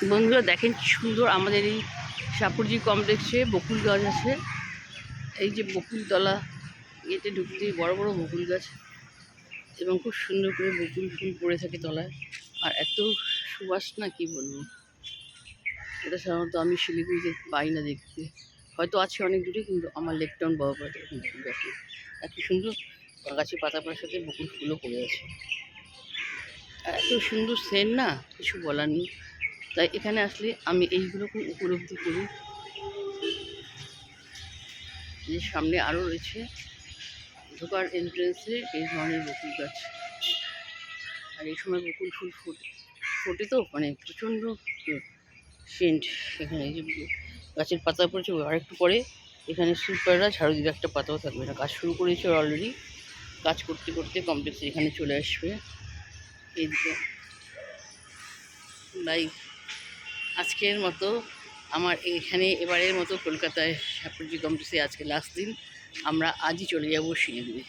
বন্ধুরা দেখেন কি সুন্দর আমাদের এই সাপুরজি কমপ্লেক্সে বকুল গাছ আছে। এই যে বকুলতলা এতে ঢুকতে বড় বড় বকুল গাছ এবং খুব সুন্দর করে বকুল ফুল পড়ে থাকে তলায়। আর এত সুবাস না কি বলবো, এটা সাধারণত আমি শিলিগুড়িতে পাই না দেখতে, হয়তো আছে অনেক দূরে, কিন্তু আমার লেকটাউন বড়পাড়াতে বকুল গাছ এত সুন্দর গাছের পাতার সাথে বকুল ফুলও পড়ে আছে। এত সুন্দর সেন্ট না কিছু বলার নেই। তাই এখানে আসলে আমি এইগুলো খুব উপলব্ধি করি যে সামনে আরও রয়েছে ঢোকার এন্ট্রেন্সে এই ধরনের বকুল গাছ। আর এই সময় বকুল ফুল ফোটে তো মানে প্রচণ্ড সেন্ট। এখানে এই যে গাছের পাতা পড়েছে, আর একটু পরে এখানে সুইপাররা ঝাড়ু দিলে একটা পাতাও থাকবে না। কাজ শুরু করেছে অলরেডি, কাজ করতে করতে কমপ্লেক্সে এখানে চলে আসবে। এইদিকে বাই, আজকের মতো আমার এখানে এবারের মতো কলকাতায় সাপুরজি কমপ্লেক্সে আজকে লাস্ট দিন। আমরা আজই চলে যাব শিলিগুড়ি।